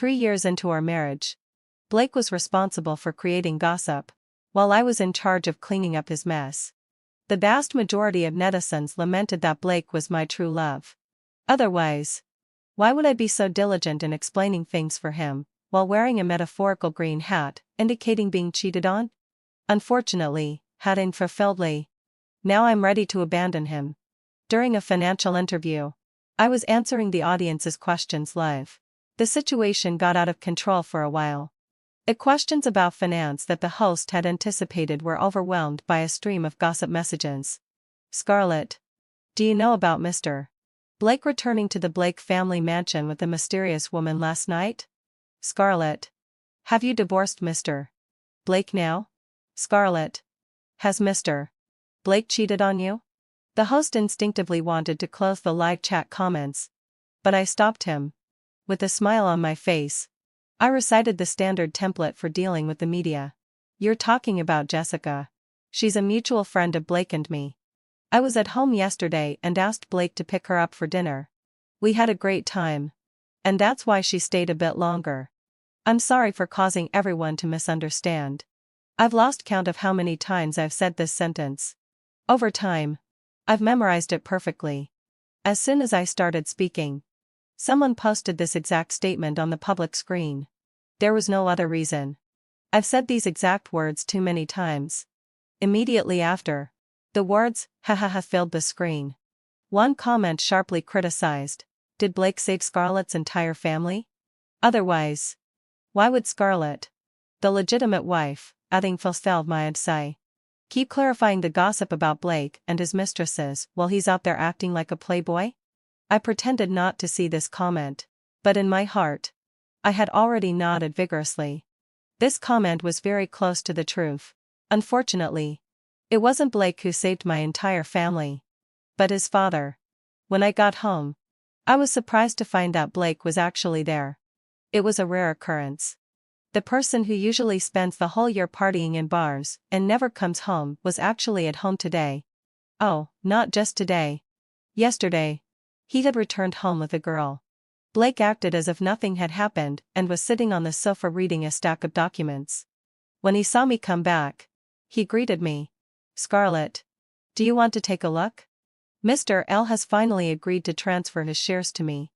3 years into our marriage, Blake was responsible for creating gossip, while I was in charge of cleaning up his mess. The vast majority of netizens lamented that Blake was my true love. Otherwise, why would I be so diligent in explaining things for him, while wearing a metaphorical green hat, indicating being cheated on? Unfortunately, hadn't fulfilledly. Now I'm ready to abandon him. During a financial interview, I was answering the audience's questions live. The situation got out of control for a while. The questions about finance that the host had anticipated were overwhelmed by a stream of gossip messages. Scarlett, do you know about Mr. Blake returning to the Blake family mansion with a mysterious woman last night? Scarlett, have you divorced Mr. Blake now? Scarlett, has Mr. Blake cheated on you? The host instinctively wanted to close the live chat comments, but I stopped him. With a smile on my face, I recited the standard template for dealing with the media. You're talking about Jessica. She's a mutual friend of Blake and me. I was at home yesterday and asked Blake to pick her up for dinner. We had a great time. And that's why she stayed a bit longer. I'm sorry for causing everyone to misunderstand. I've lost count of how many times I've said this sentence. Over time, I've memorized it perfectly. As soon as I started speaking, someone posted this exact statement on the public screen. There was no other reason. I've said these exact words too many times. Immediately after, the words, ha ha ha, filled the screen. One comment sharply criticized, did Blake save Scarlett's entire family? Otherwise, why would Scarlett, the legitimate wife, adding fulfill my say, keep clarifying the gossip about Blake and his mistresses while he's out there acting like a playboy? I pretended not to see this comment, but in my heart, I had already nodded vigorously. This comment was very close to the truth. Unfortunately, it wasn't Blake who saved my entire family, but his father. When I got home, I was surprised to find that Blake was actually there. It was a rare occurrence. The person who usually spends the whole year partying in bars and never comes home was actually at home today. Oh, not just today. Yesterday, he had returned home with a girl. Blake acted as if nothing had happened and was sitting on the sofa reading a stack of documents. When he saw me come back, he greeted me. Scarlett, do you want to take a look? Mr. L has finally agreed to transfer his shares to me.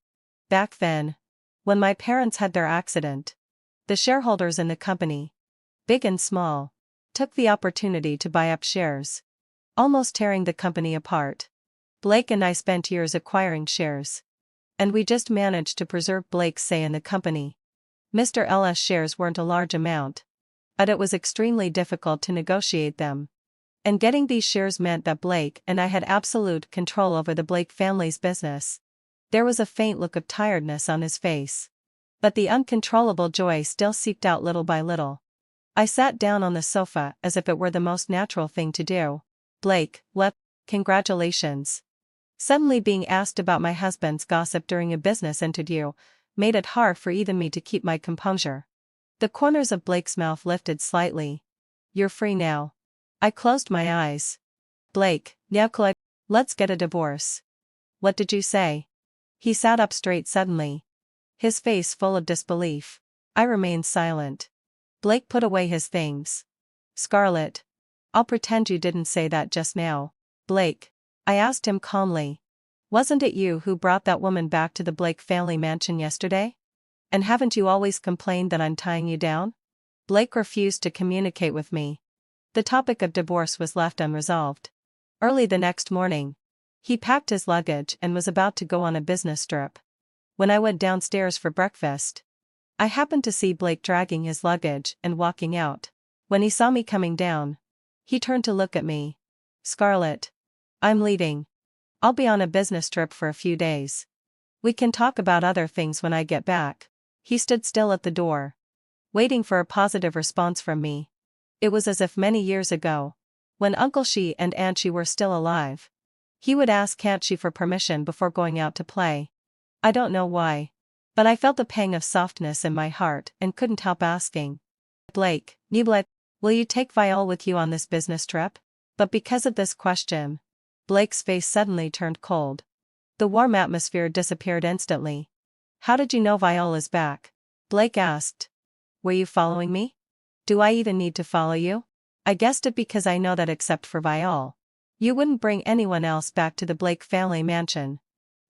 Back then, when my parents had their accident, the shareholders in the company, big and small, took the opportunity to buy up shares, almost tearing the company apart. Blake and I spent years acquiring shares, and we just managed to preserve Blake's say in the company. Mr. L's shares weren't a large amount, but it was extremely difficult to negotiate them. And getting these shares meant that Blake and I had absolute control over the Blake family's business. There was a faint look of tiredness on his face, but the uncontrollable joy still seeped out little by little. I sat down on the sofa as if it were the most natural thing to do. Blake, what? Congratulations. Suddenly being asked about my husband's gossip during a business interview made it hard for even me to keep my composure. The corners of Blake's mouth lifted slightly. You're free now. I closed my eyes. Blake, now let's get a divorce. What did you say? He sat up straight suddenly, his face full of disbelief. I remained silent. Blake put away his things. Scarlett, I'll pretend you didn't say that just now. Blake, I asked him calmly. Wasn't it you who brought that woman back to the Blake family mansion yesterday? And haven't you always complained that I'm tying you down? Blake refused to communicate with me. The topic of divorce was left unresolved. Early the next morning, he packed his luggage and was about to go on a business trip. When I went downstairs for breakfast, I happened to see Blake dragging his luggage and walking out. When he saw me coming down, he turned to look at me. Scarlett, I'm leaving. I'll be on a business trip for a few days. We can talk about other things when I get back. He stood still at the door, waiting for a positive response from me. It was as if many years ago, when Uncle She and Aunt She were still alive, he would ask Aunt She for permission before going out to play. I don't know why, but I felt a pang of softness in my heart and couldn't help asking. Blake, will you take Viole with you on this business trip? But because of this question, Blake's face suddenly turned cold. The warm atmosphere disappeared instantly. How did you know Viole is back? Blake asked. Were you following me? Do I even need to follow you? I guessed it because I know that except for Viole, you wouldn't bring anyone else back to the Blake family mansion.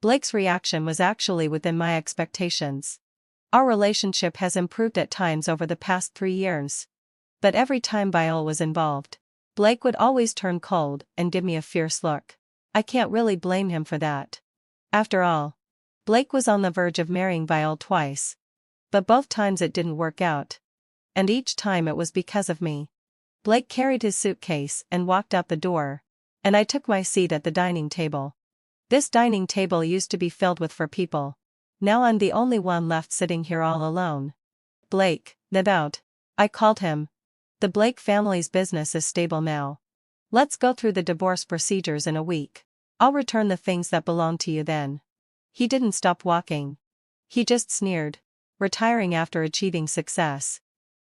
Blake's reaction was actually within my expectations. Our relationship has improved at times over the past 3 years. But every time Viole was involved, Blake would always turn cold and give me a fierce look. I can't really blame him for that. After all, Blake was on the verge of marrying Viole twice. But both times it didn't work out. And each time it was because of me. Blake carried his suitcase and walked out the door, and I took my seat at the dining table. This dining table used to be filled with 4 people. Now I'm the only one left sitting here all alone. Blake, get out. I called him. The Blake family's business is stable now. Let's go through the divorce procedures in a week. I'll return the things that belong to you then. He didn't stop walking. He just sneered, retiring after achieving success.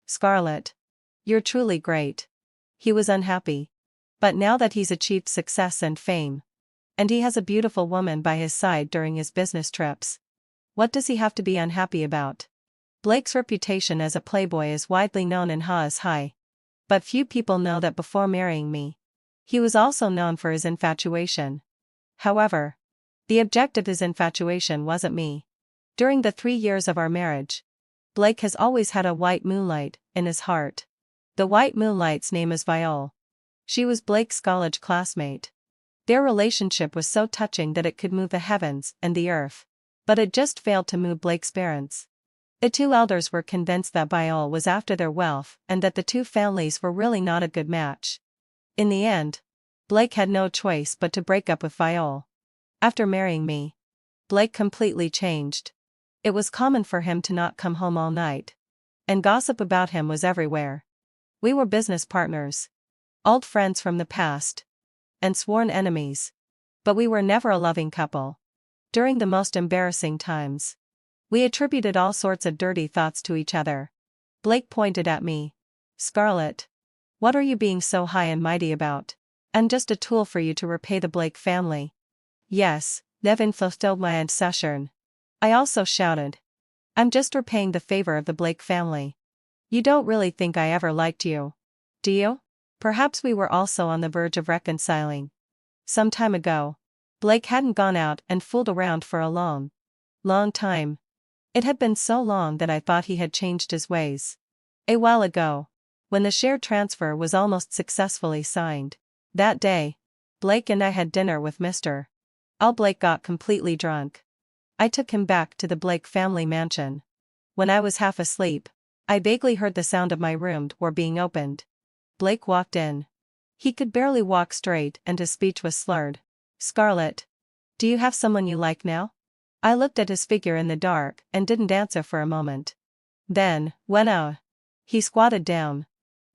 Scarlett, you're truly great. He was unhappy. But now that he's achieved success and fame, and he has a beautiful woman by his side during his business trips, what does he have to be unhappy about? Blake's reputation as a playboy is widely known in Ha's High. But few people know that before marrying me, he was also known for his infatuation. However, the object of his infatuation wasn't me. During the 3 years of our marriage, Blake has always had a white moonlight in his heart. The white moonlight's name is Viole. She was Blake's college classmate. Their relationship was so touching that it could move the heavens and the earth. But it just failed to move Blake's parents. The 2 elders were convinced that Viole was after their wealth and that the 2 families were really not a good match. In the end, Blake had no choice but to break up with Viole. After marrying me, Blake completely changed. It was common for him to not come home all night. And gossip about him was everywhere. We were business partners, old friends from the past, and sworn enemies. But we were never a loving couple. During the most embarrassing times, we attributed all sorts of dirty thoughts to each other. Blake pointed at me. Scarlett, what are you being so high and mighty about? I'm just a tool for you to repay the Blake family. Yes, Nevin fulfilled my ancestors. I also shouted. I'm just repaying the favor of the Blake family. You don't really think I ever liked you, do you? Perhaps we were also on the verge of reconciling. Some time ago, Blake hadn't gone out and fooled around for a long time. It had been so long that I thought he had changed his ways. A while ago, when the share transfer was almost successfully signed, that day, Blake and I had dinner with Mr. Blake got completely drunk. I took him back to the Blake family mansion. When I was half asleep, I vaguely heard the sound of my room door being opened. Blake walked in. He could barely walk straight and his speech was slurred. Scarlett, do you have someone you like now? I looked at his figure in the dark and didn't answer for a moment. Then, he squatted down.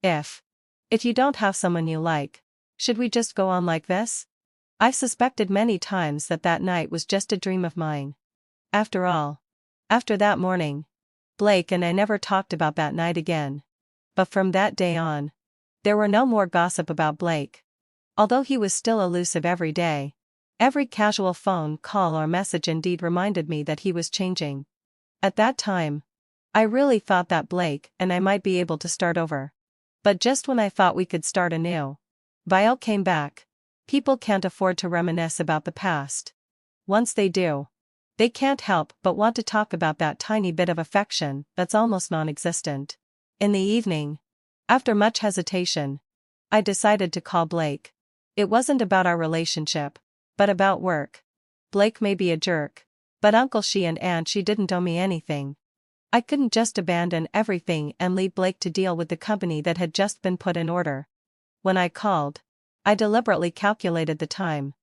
If you don't have someone you like, should we just go on like this? I've suspected many times that that night was just a dream of mine. After all, after that morning, Blake and I never talked about that night again. But from that day on, there were no more gossip about Blake. Although he was still elusive every day, every casual phone call or message indeed reminded me that he was changing. At that time, I really thought that Blake and I might be able to start over. But just when I thought we could start anew, Viole came back. People can't afford to reminisce about the past. Once they do, they can't help but want to talk about that tiny bit of affection that's almost non-existent. In the evening, after much hesitation, I decided to call Blake. It wasn't about our relationship, but about work. Blake may be a jerk, but Uncle She and Aunt She didn't owe me anything. I couldn't just abandon everything and leave Blake to deal with the company that had just been put in order. When I called, I deliberately calculated the time.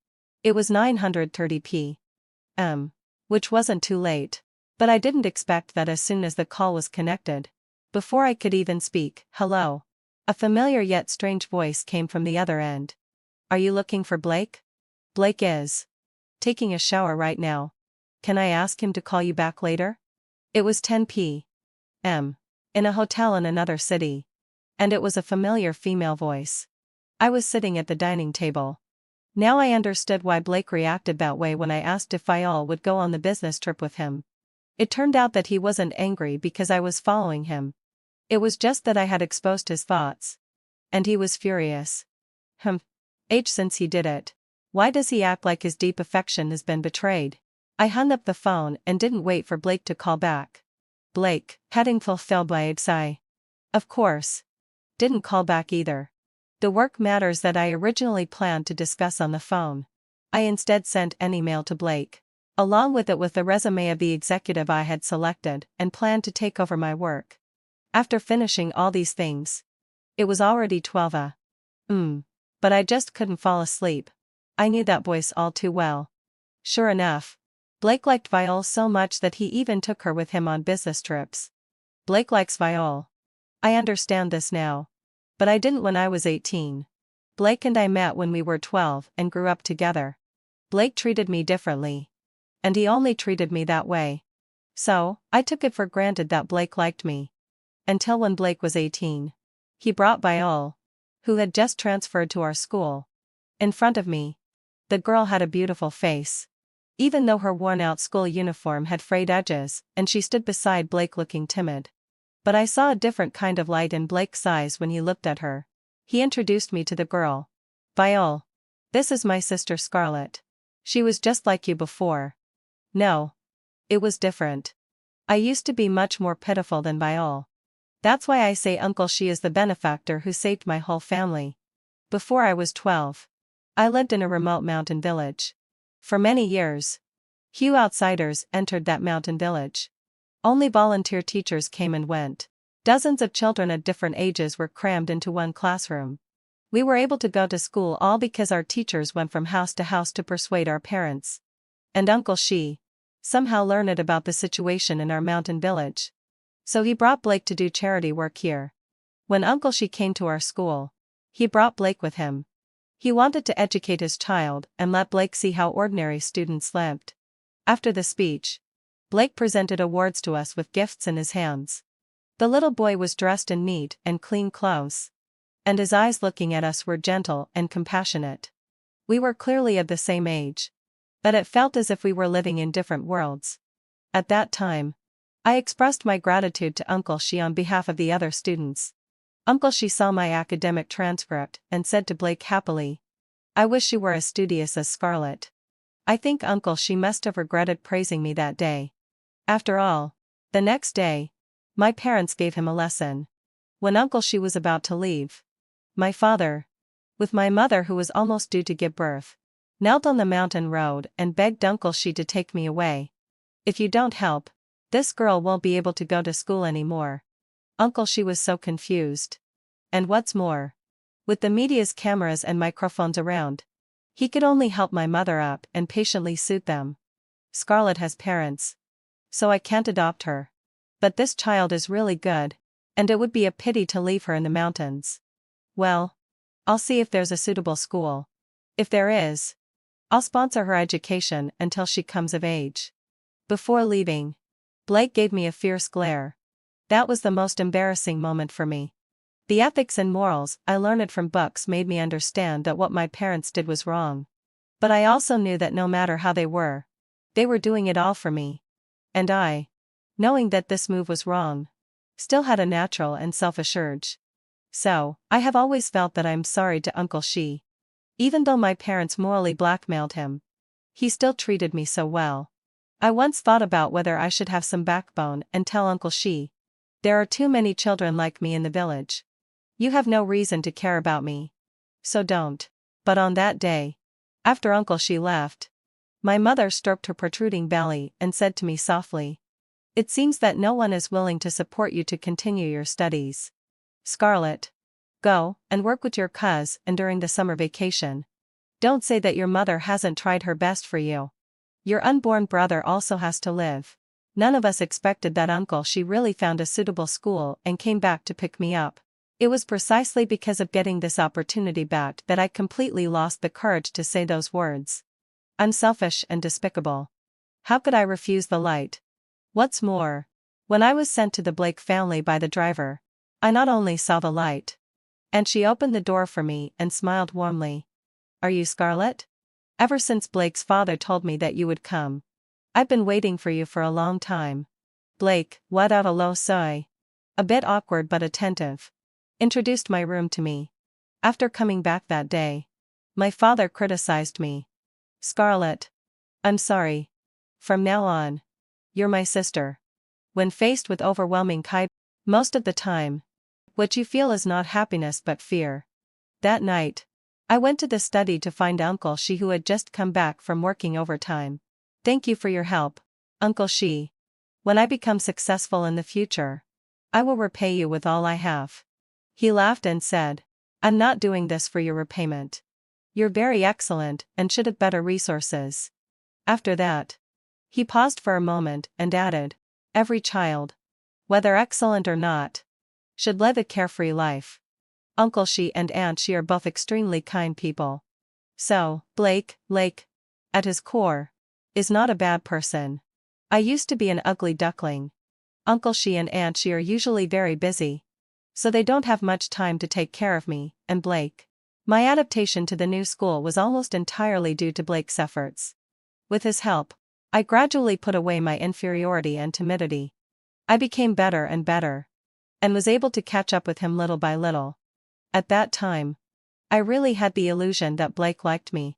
It was 9:30 p.m., which wasn't too late, but I didn't expect that as soon as the call was connected. Before I could even speak, hello. A familiar yet strange voice came from the other end. Are you looking for Blake? Blake is taking a shower right now. Can I ask him to call you back later? It was 10 p.m. in a hotel in another city. And it was a familiar female voice. I was sitting at the dining table. Now I understood why Blake reacted that way when I asked if Viole would go on the business trip with him. It turned out that he wasn't angry because I was following him. It was just that I had exposed his thoughts. And he was furious. Since he did it. Why does he act like his deep affection has been betrayed? I hung up the phone and didn't wait for Blake to call back. Blake, heading fulfilled by a sigh. Of course. Didn't call back either. The work matters that I originally planned to discuss on the phone. I instead sent an email to Blake. Along with it with the resume of the executive I had selected and planned to take over my work. After finishing all these things. It was already 12 But I just couldn't fall asleep. I knew that voice all too well. Sure enough. Blake liked Viole so much that he even took her with him on business trips. Blake likes Viole. I understand this now. But I didn't when I was 18. Blake and I met when we were 12 and grew up together. Blake treated me differently. And he only treated me that way. So, I took it for granted that Blake liked me. Until when Blake was 18. He brought Viole, who had just transferred to our school, in front of me. The girl had a beautiful face. Even though her worn-out school uniform had frayed edges, and she stood beside Blake looking timid. But I saw a different kind of light in Blake's eyes when he looked at her. He introduced me to the girl. Viole. This is my sister Scarlett. She was just like you before. No. It was different. I used to be much more pitiful than Viole. That's why I say Uncle She is the benefactor who saved my whole family. Before I was 12. I lived in a remote mountain village. For many years. Few outsiders entered that mountain village. Only volunteer teachers came and went. Dozens of children at different ages were crammed into one classroom. We were able to go to school all because our teachers went from house to house to persuade our parents. And Uncle She somehow learned about the situation in our mountain village. So he brought Blake to do charity work here. When Uncle She came to our school, he brought Blake with him. He wanted to educate his child and let Blake see how ordinary students lived. After the speech, Blake presented awards to us with gifts in his hands. The little boy was dressed in neat and clean clothes. And his eyes looking at us were gentle and compassionate. We were clearly of the same age. But it felt as if we were living in different worlds. At that time, I expressed my gratitude to Uncle She on behalf of the other students. Uncle She saw my academic transcript and said to Blake happily, I wish you were as studious as Scarlett. I think Uncle She must have regretted praising me that day. After all, the next day, my parents gave him a lesson. When Uncle She was about to leave, my father, with my mother who was almost due to give birth, knelt on the mountain road and begged Uncle She to take me away. If you don't help, this girl won't be able to go to school anymore. Uncle She was so confused. And what's more, with the media's cameras and microphones around, he could only help my mother up and patiently soothe them. Scarlett has parents. So I can't adopt her. But this child is really good, and it would be a pity to leave her in the mountains. Well, I'll see if there's a suitable school. If there is, I'll sponsor her education until she comes of age. Before leaving, Blake gave me a fierce glare. That was the most embarrassing moment for me. The ethics and morals I learned from books made me understand that what my parents did was wrong. But I also knew that no matter how they were doing it all for me. And I, knowing that this move was wrong, still had a natural and selfish urge. So, I have always felt that I'm sorry to Uncle She. Even though my parents morally blackmailed him, he still treated me so well. I once thought about whether I should have some backbone and tell Uncle She, there are too many children like me in the village. You have no reason to care about me. So don't. But on that day, after Uncle She left, my mother stroked her protruding belly and said to me softly, it seems that no one is willing to support you to continue your studies. Scarlett, go and work with your cuz and during the summer vacation. Don't say that your mother hasn't tried her best for you. Your unborn brother also has to live. None of us expected that Uncle She really found a suitable school and came back to pick me up. It was precisely because of getting this opportunity back that I completely lost the courage to say those words. Unselfish and despicable. How could I refuse the light? What's more, when I was sent to the Blake family by the driver, I not only saw the light, and she opened the door for me and smiled warmly. Are you Scarlett? Ever since Blake's father told me that you would come, I've been waiting for you for a long time. Blake, let out a low sigh. A bit awkward but attentive. Introduced my room to me. After coming back that day, my father criticized me. Scarlett. I'm sorry. From now on, you're my sister. When faced with overwhelming most of the time, what you feel is not happiness but fear. That night, I went to the study to find Uncle She, who had just come back from working overtime. Thank you for your help, Uncle She. When I become successful in the future, I will repay you with all I have. He laughed and said, I'm not doing this for your repayment. You're very excellent and should have better resources. After that, he paused for a moment and added, every child, whether excellent or not, should live a carefree life. Uncle She and Aunt She are both extremely kind people. So, Blake, at his core, is not a bad person. I used to be an ugly duckling. Uncle She and Aunt She are usually very busy, so they don't have much time to take care of me, and Blake. My adaptation to the new school was almost entirely due to Blake's efforts. With his help, I gradually put away my inferiority and timidity. I became better and better, and was able to catch up with him little by little. At that time, I really had the illusion that Blake liked me.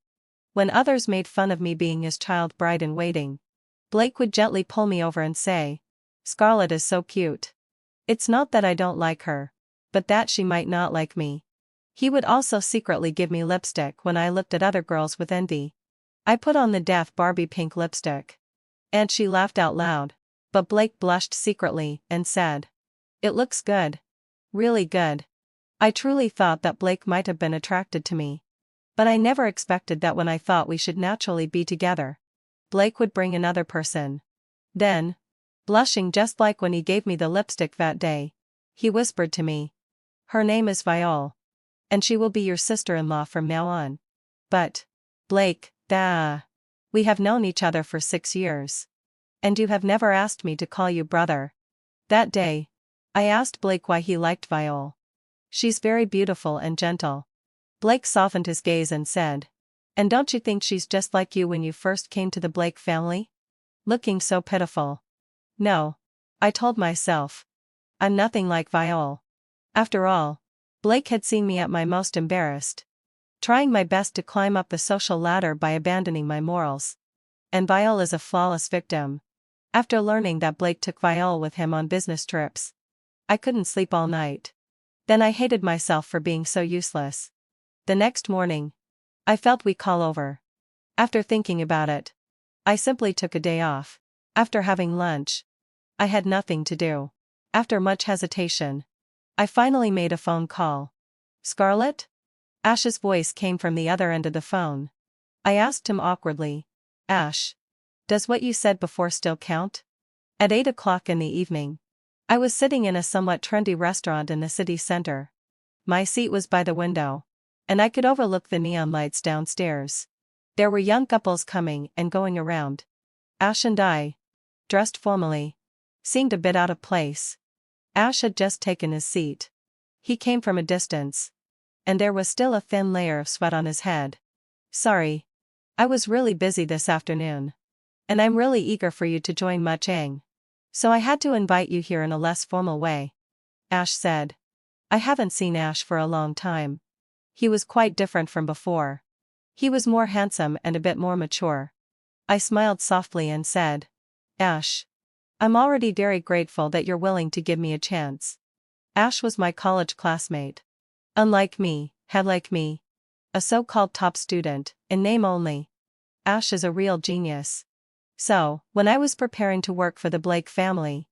When others made fun of me being his child bride in waiting, Blake would gently pull me over and say, Scarlett is so cute. It's not that I don't like her, but that she might not like me. He would also secretly give me lipstick when I looked at other girls with envy. I put on the deaf Barbie pink lipstick. And she laughed out loud, but Blake blushed secretly and said, it looks good. Really good. I truly thought that Blake might have been attracted to me. But I never expected that when I thought we should naturally be together, Blake would bring another person. Then, blushing just like when he gave me the lipstick that day, he whispered to me, her name is Viole. And she will be your sister-in-law from now on. But, Blake, we have known each other for 6 years. And you have never asked me to call you brother. That day, I asked Blake why he liked Viole. She's very beautiful and gentle. Blake softened his gaze and said, and don't you think she's just like you when you first came to the Blake family? Looking so pitiful. No, I told myself. I'm nothing like Viole. After all, Blake had seen me at my most embarrassed, trying my best to climb up the social ladder by abandoning my morals. And Viole is a flawless victim. After learning that Blake took Viole with him on business trips, I couldn't sleep all night. Then I hated myself for being so useless. The next morning, I felt weak all over. After thinking about it, I simply took a day off. After having lunch, I had nothing to do. After much hesitation, I finally made a phone call. Scarlett? Ash's voice came from the other end of the phone. I asked him awkwardly, Ash, does what you said before still count? At 8 o'clock in the evening, I was sitting in a somewhat trendy restaurant in the city center. My seat was by the window, and I could overlook the neon lights downstairs. There were young couples coming and going around. Ash and I, dressed formally, seemed a bit out of place. Ash had just taken his seat. He came from a distance, and there was still a thin layer of sweat on his head. Sorry. I was really busy this afternoon. And I'm really eager for you to join Muchang. So I had to invite you here in a less formal way. Ash said. I haven't seen Ash for a long time. He was quite different from before. He was more handsome and a bit more mature. I smiled softly and said, Ash, I'm already very grateful that you're willing to give me a chance. Ash was my college classmate. Unlike me, a so-called top student, in name only. Ash is a real genius. So, when I was preparing to work for the Blake family,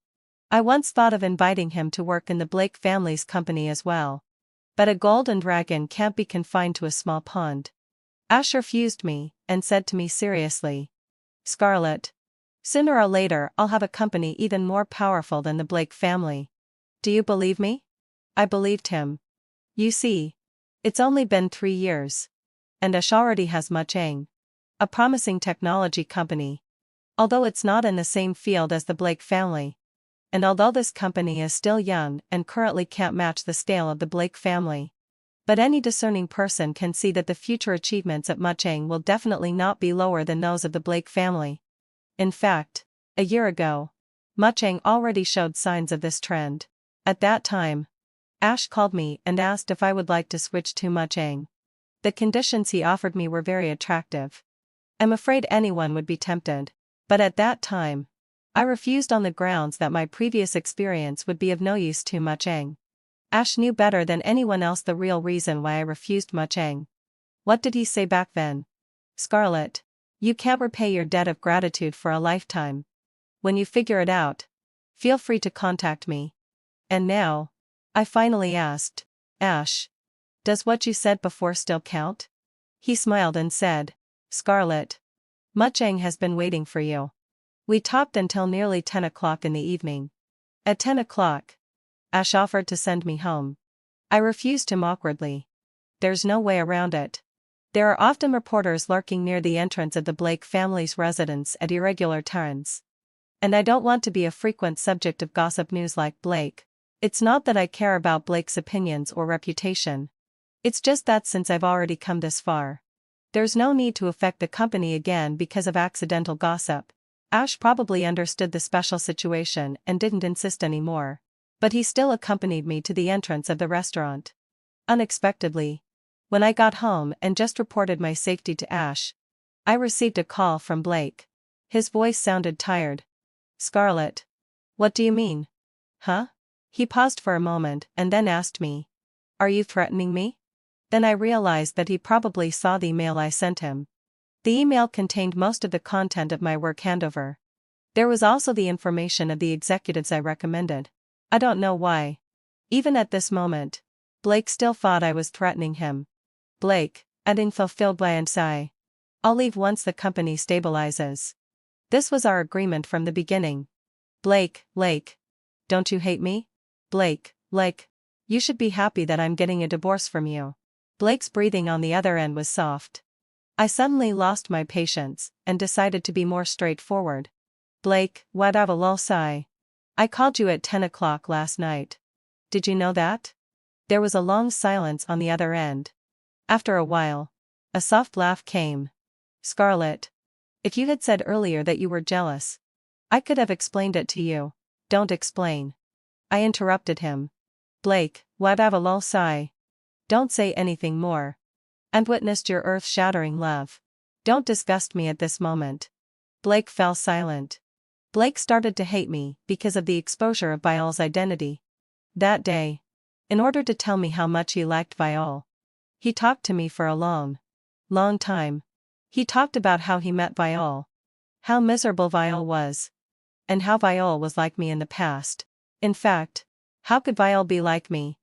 I once thought of inviting him to work in the Blake family's company as well. But a golden dragon can't be confined to a small pond. Ash refused me, and said to me seriously, Scarlett, sooner or later I'll have a company even more powerful than the Blake family. Do you believe me? I believed him. You see, it's only been 3 years. And Ash already has Muchang, a promising technology company. Although it's not in the same field as the Blake family. And although this company is still young and currently can't match the scale of the Blake family. But any discerning person can see that the future achievements at Muchang will definitely not be lower than those of the Blake family. In fact, a year ago, Muchang already showed signs of this trend. At that time, Ash called me and asked if I would like to switch to Muchang. The conditions he offered me were very attractive. I'm afraid anyone would be tempted, but at that time, I refused on the grounds that my previous experience would be of no use to Muchang. Ash knew better than anyone else the real reason why I refused Muchang. What did he say back then? Scarlett, you can't repay your debt of gratitude for a lifetime. When you figure it out, feel free to contact me. And now, I finally asked, Ash, does what you said before still count? He smiled and said, Scarlett, Muchang has been waiting for you. We talked until nearly 10 o'clock in the evening. At 10 o'clock, Ash offered to send me home. I refused him awkwardly. There's no way around it. There are often reporters lurking near the entrance of the Blake family's residence at irregular times. And I don't want to be a frequent subject of gossip news like Blake. It's not that I care about Blake's opinions or reputation. It's just that since I've already come this far, there's no need to affect the company again because of accidental gossip. Ash probably understood the special situation and didn't insist anymore, but he still accompanied me to the entrance of the restaurant. Unexpectedly, when I got home and just reported my safety to Ash, I received a call from Blake. His voice sounded tired. Scarlett. What do you mean? Huh? He paused for a moment and then asked me, are you threatening me? Then I realized that he probably saw the email I sent him. The email contained most of the content of my work handover. There was also the information of the executives I recommended. I don't know why. Even at this moment, Blake still thought I was threatening him. Blake, adding fulfilled by and sigh. I'll leave once the company stabilizes. This was our agreement from the beginning. Blake, don't you hate me? Blake, you should be happy that I'm getting a divorce from you. Blake's breathing on the other end was soft. I suddenly lost my patience and decided to be more straightforward. Blake, what of a lull sigh. I called you at 10 o'clock last night. Did you know that? There was a long silence on the other end. After a while, a soft laugh came. Scarlett, if you had said earlier that you were jealous, I could have explained it to you. Don't explain. I interrupted him. Blake, what of a lull sigh. Don't say anything more. And witnessed your earth-shattering love. Don't disgust me at this moment. Blake fell silent. Blake started to hate me because of the exposure of Viole's identity. That day, in order to tell me how much he liked Viole, he talked to me for a long time. He talked about how he met Viole, how miserable Viole was, and how Viole was like me in the past. In fact, how could Viole be like me?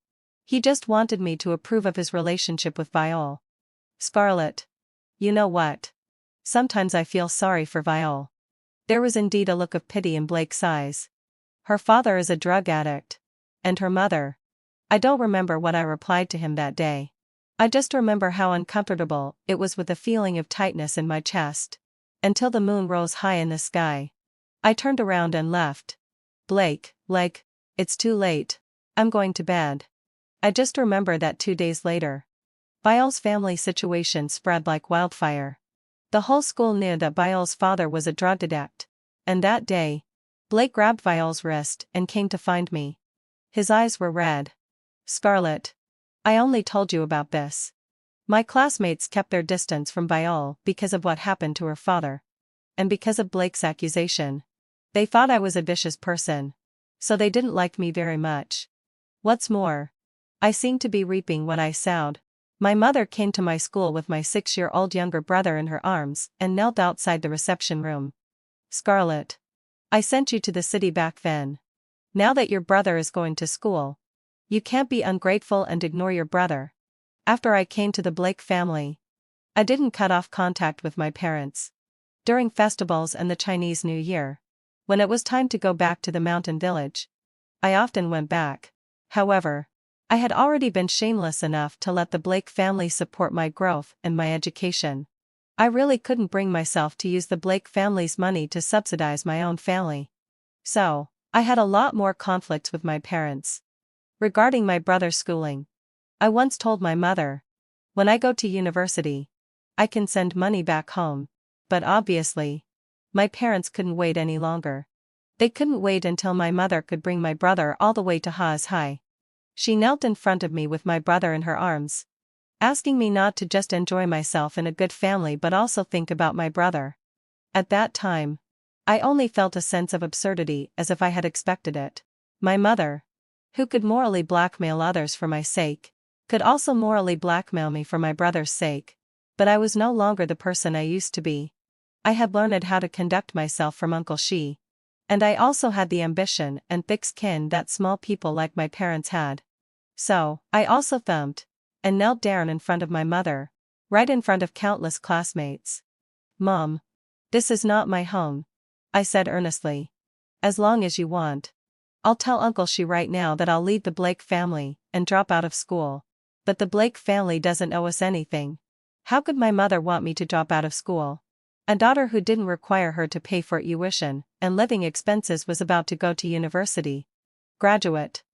He just wanted me to approve of his relationship with Viole. Scarlett. You know what? Sometimes I feel sorry for Viole. There was indeed a look of pity in Blake's eyes. Her father is a drug addict. And her mother. I don't remember what I replied to him that day. I just remember how uncomfortable it was with a feeling of tightness in my chest. Until the moon rose high in the sky. I turned around and left. Blake, it's too late. I'm going to bed. I just remember that 2 days later, Viole's family situation spread like wildfire. The whole school knew that Viole's father was a drug addict. And that day, Blake grabbed Viole's wrist and came to find me. His eyes were red. Scarlett. I only told you about this. My classmates kept their distance from Viole because of what happened to her father. And because of Blake's accusation. They thought I was a vicious person. So they didn't like me very much. What's more, I seemed to be reaping what I sowed. My mother came to my school with my 6-year-old younger brother in her arms and knelt outside the reception room. Scarlett. I sent you to the city back then. Now that your brother is going to school, you can't be ungrateful and ignore your brother. After I came to the Blake family, I didn't cut off contact with my parents. During festivals and the Chinese New Year, when it was time to go back to the mountain village, I often went back. However, I had already been shameless enough to let the Blake family support my growth and my education. I really couldn't bring myself to use the Blake family's money to subsidize my own family. So, I had a lot more conflicts with my parents. Regarding my brother's schooling, I once told my mother, when I go to university, I can send money back home. But obviously, My parents couldn't wait any longer. They couldn't wait until my mother could bring my brother all the way to Haas High. She knelt in front of me with my brother in her arms, asking me not to just enjoy myself in a good family but also think about my brother. At that time, I only felt a sense of absurdity, as if I had expected it. My mother, who could morally blackmail others for my sake, could also morally blackmail me for my brother's sake. But I was no longer the person I used to be. I had learned how to conduct myself from Uncle She. And I also had the ambition and thick skin that small people like my parents had. So, I also thumped and knelt down in front of my mother, right in front of countless classmates. "Mom, this is not my home," I said earnestly. "As long as you want. I'll tell Uncle She right now that I'll leave the Blake family and drop out of school. But the Blake family doesn't owe us anything. How could my mother want me to drop out of school? A daughter who didn't require her to pay for tuition and living expenses was about to go to university, graduate,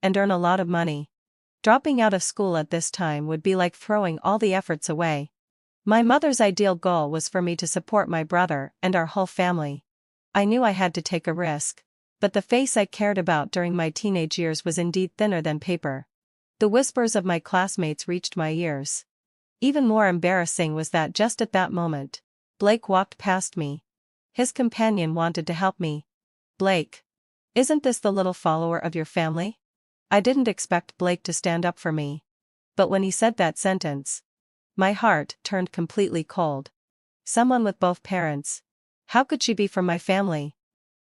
and earn a lot of money. Dropping out of school at this time would be like throwing all the efforts away. My mother's ideal goal was for me to support my brother and our whole family. I knew I had to take a risk. But the face I cared about during my teenage years was indeed thinner than paper. The whispers of my classmates reached my ears. Even more embarrassing was that just at that moment, Blake walked past me. His companion wanted to help me. "Blake, isn't this the little follower of your family?" I didn't expect Blake to stand up for me. But when he said that sentence, my heart turned completely cold. Someone with both parents. How could she be from my family?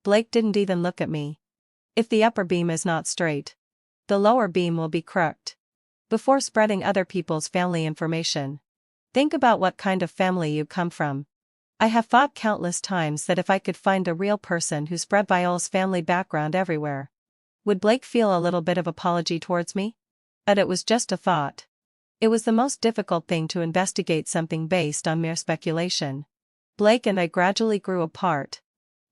Blake didn't even look at me. "If the upper beam is not straight, the lower beam will be crooked." Before spreading other people's family information, think about what kind of family you come from. I have thought countless times that if I could find a real person who spread Viole's family background everywhere, would Blake feel a little bit of apology towards me? But it was just a thought. It was the most difficult thing to investigate something based on mere speculation. Blake and I gradually grew apart,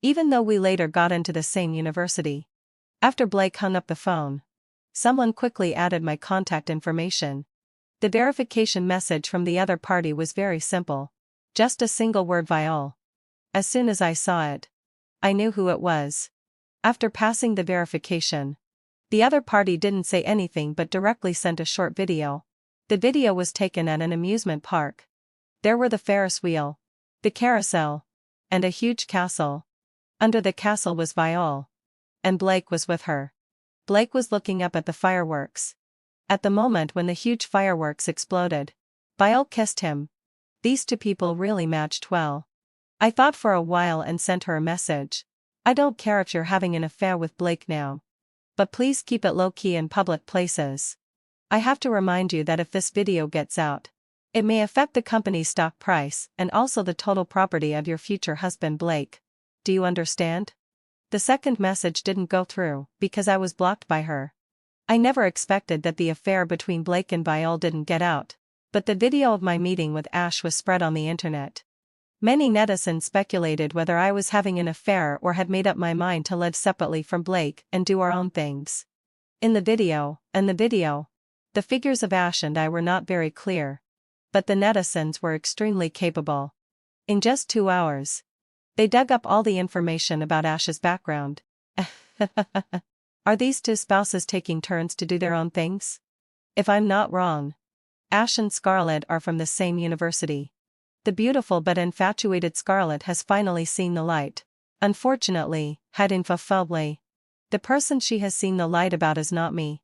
even though we later got into the same university. After Blake hung up the phone, someone quickly added my contact information. The verification message from the other party was very simple. Just a single word: Viole. As soon as I saw it, I knew who it was. After passing the verification, the other party didn't say anything but directly sent a short video. The video was taken at an amusement park. There were the Ferris wheel, the carousel, and a huge castle. Under the castle was Viole. And Blake was with her. Blake was looking up at the fireworks. At the moment when the huge fireworks exploded, Viole kissed him. These two people really matched well. I thought for a while and sent her a message. "I don't care if you're having an affair with Blake now, but please keep it low-key in public places. I have to remind you that if this video gets out, it may affect the company's stock price and also the total property of your future husband Blake. Do you understand?" The second message didn't go through because I was blocked by her. I never expected that the affair between Blake and Viole didn't get out, but the video of my meeting with Ash was spread on the internet. Many netizens speculated whether I was having an affair or had made up my mind to live separately from Blake and do our own things. In the video, the figures of Ash and I were not very clear, but the netizens were extremely capable. In just 2 hours, they dug up all the information about Ash's background. Are these two spouses taking turns to do their own things? If I'm not wrong, Ash and Scarlett are from the same university. The beautiful but infatuated Scarlett has finally seen the light. Unfortunately, unfortunately, the person she has seen the light about is not me.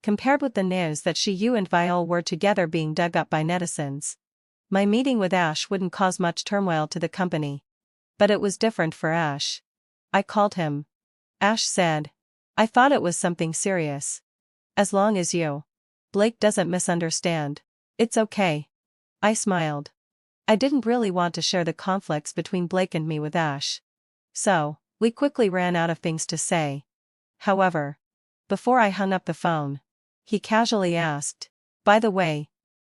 Compared with the news that you and Viole were together being dug up by netizens, my meeting with Ash wouldn't cause much turmoil to the company. But it was different for Ash. I called him. Ash said, "I thought it was something serious. As long as Blake doesn't misunderstand, it's okay." I smiled. I didn't really want to share the conflicts between Blake and me with Ash. So, we quickly ran out of things to say. However, before I hung up the phone, he casually asked, "By the way,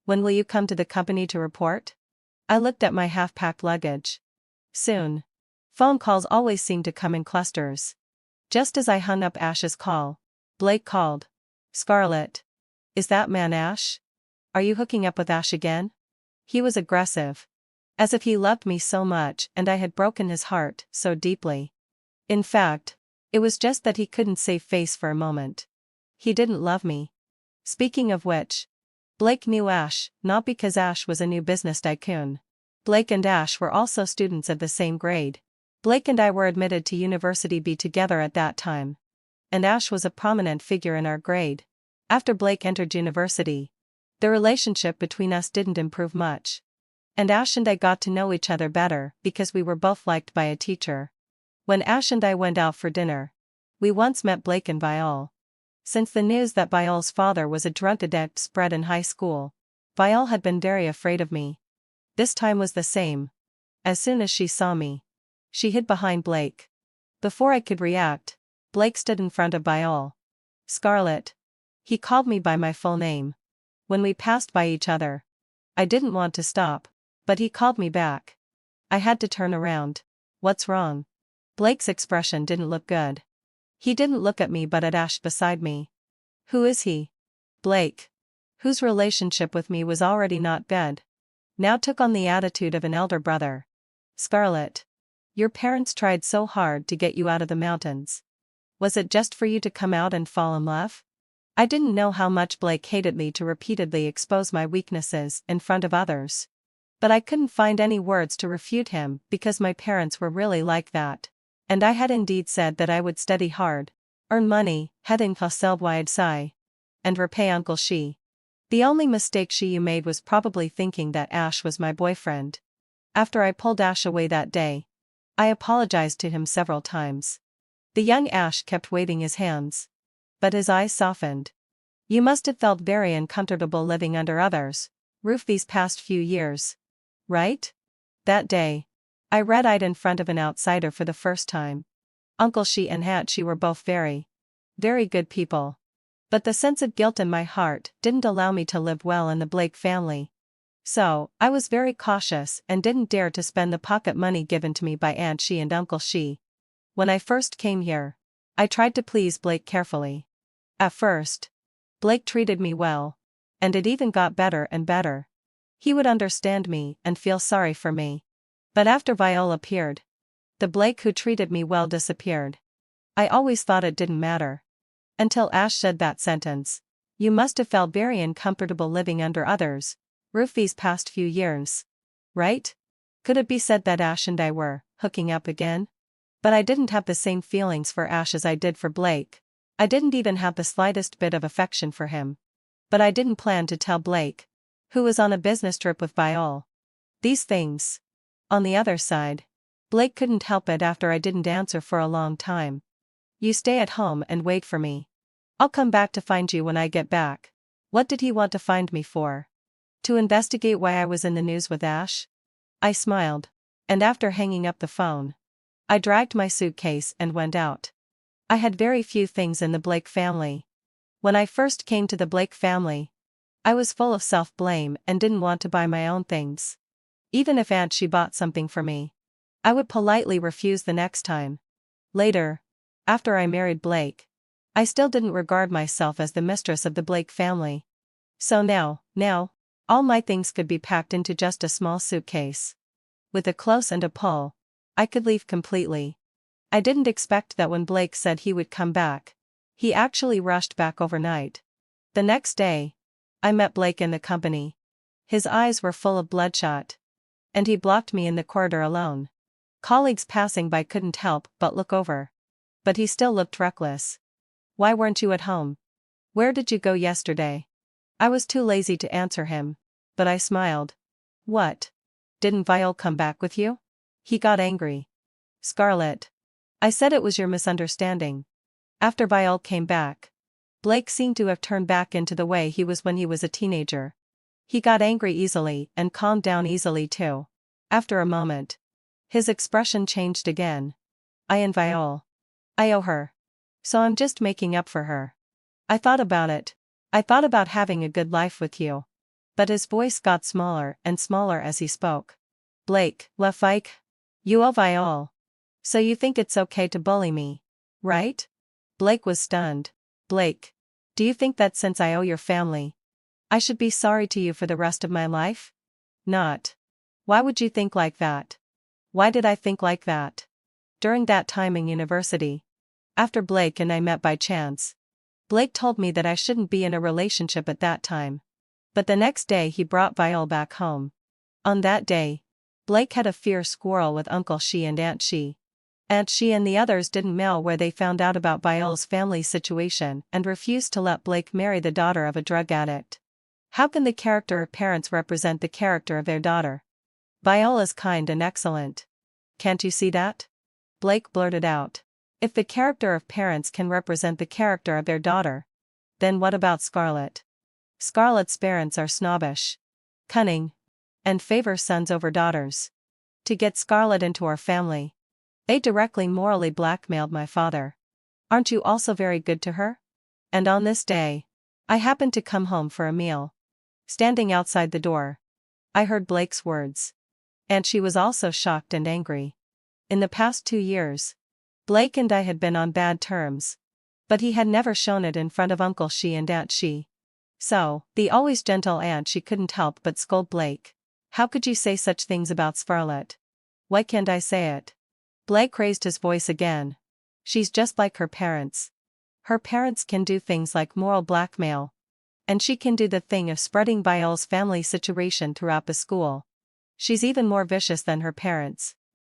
when will you come to the company to report?" I looked at my half-packed luggage. "Soon." Phone calls always seem to come in clusters. Just as I hung up Ash's call, Blake called. "Scarlett. Is that man Ash? Are you hooking up with Ash again?" He was aggressive. As if he loved me so much and I had broken his heart so deeply. In fact, it was just that he couldn't save face for a moment. He didn't love me. Speaking of which, Blake knew Ash, not because Ash was a new business tycoon. Blake and Ash were also students of the same grade. Blake and I were admitted to University B together at that time. And Ash was a prominent figure in our grade. After Blake entered university, the relationship between us didn't improve much. And Ash and I got to know each other better because we were both liked by a teacher. When Ash and I went out for dinner, we once met Blake and Viole. Since the news that Viole's father was a drug addict spread in high school, Viole had been very afraid of me. This time was the same. As soon as she saw me, she hid behind Blake. Before I could react, Blake stood in front of Viole. Scarlett. He called me by my full name. When we passed by each other, I didn't want to stop, but he called me back. I had to turn around. What's wrong? Blake's expression didn't look good. He didn't look at me but at Ash beside me. Who is he? Blake, whose relationship with me was already not good, now took on the attitude of an elder brother. Scarlett, your parents tried so hard to get you out of the mountains. Was it just for you to come out and fall in love? I didn't know how much Blake hated me to repeatedly expose my weaknesses in front of others. But I couldn't find any words to refute him because my parents were really like that. And I had indeed said that I would study hard, earn money, head in wide sigh, and repay Uncle She. The only mistake she made was probably thinking that Ash was my boyfriend. After I pulled Ash away that day, I apologized to him several times. The young Ash kept waving his hands. But his eyes softened. You must have felt very uncomfortable living under others' roof these past few years. Right? That day, I red-eyed in front of an outsider for the first time. Uncle She and Aunt She were both very, very good people. But the sense of guilt in my heart didn't allow me to live well in the Blake family. So, I was very cautious and didn't dare to spend the pocket money given to me by Aunt She and Uncle She. When I first came here, I tried to please Blake carefully. At first, Blake treated me well, and it even got better and better. He would understand me and feel sorry for me. But after Viole appeared, the Blake who treated me well disappeared. I always thought it didn't matter. Until Ash said that sentence. You must have felt very uncomfortable living under others' roof these past few years. Right? Could it be said that Ash and I were hooking up again? But I didn't have the same feelings for Ash as I did for Blake. I didn't even have the slightest bit of affection for him. But I didn't plan to tell Blake, who was on a business trip with Viole, these things. On the other side, Blake couldn't help it after I didn't answer for a long time. You stay at home and wait for me. I'll come back to find you when I get back. What did he want to find me for? To investigate why I was in the news with Ash? I smiled. And after hanging up the phone, I dragged my suitcase and went out. I had very few things in the Blake family. When I first came to the Blake family, I was full of self-blame and didn't want to buy my own things. Even if Aunt She bought something for me, I would politely refuse the next time. Later, after I married Blake, I still didn't regard myself as the mistress of the Blake family. So now, all my things could be packed into just a small suitcase. With a close and a pull, I could leave completely. I didn't expect that when Blake said he would come back, he actually rushed back overnight. The next day, I met Blake in the company. His eyes were full of bloodshot. And he blocked me in the corridor alone. Colleagues passing by couldn't help but look over. But he still looked reckless. Why weren't you at home? Where did you go yesterday? I was too lazy to answer him, but I smiled. What? Didn't Viole come back with you? He got angry. Scarlett. I said it was your misunderstanding. After Viole came back, Blake seemed to have turned back into the way he was when he was a teenager. He got angry easily and calmed down easily too. After a moment, his expression changed again. I and Viole. I owe her. So I'm just making up for her. I thought about it. I thought about having a good life with you. But his voice got smaller and smaller as he spoke. Blake, Lefike. You owe Viole. So you think it's okay to bully me, right? Blake was stunned. Blake, do you think that since I owe your family, I should be sorry to you for the rest of my life? Not. Why would you think like that? Why did I think like that? During that time in university, after Blake and I met by chance, Blake told me that I shouldn't be in a relationship at that time. But the next day he brought Viole back home. On that day, Blake had a fierce quarrel with Uncle She and Aunt She. Aunt She and the others didn't mail where they found out about Viole's family situation and refused to let Blake marry the daughter of a drug addict. How can the character of parents represent the character of their daughter? Viole is kind and excellent. Can't you see that? Blake blurted out. If the character of parents can represent the character of their daughter, then what about Scarlett? Scarlett's parents are snobbish, cunning, and favor sons over daughters. To get Scarlett into our family, they directly morally blackmailed my father. Aren't you also very good to her? And on this day, I happened to come home for a meal. Standing outside the door, I heard Blake's words. And she was also shocked and angry. In the past 2 years, Blake and I had been on bad terms, but he had never shown it in front of Uncle She and Aunt She. So, the always gentle Aunt She couldn't help but scold Blake. How could you say such things about Scarlett? Why can't I say it? Blake raised his voice again. She's just like her parents. Her parents can do things like moral blackmail. And she can do the thing of spreading Viole's family situation throughout the school. She's even more vicious than her parents.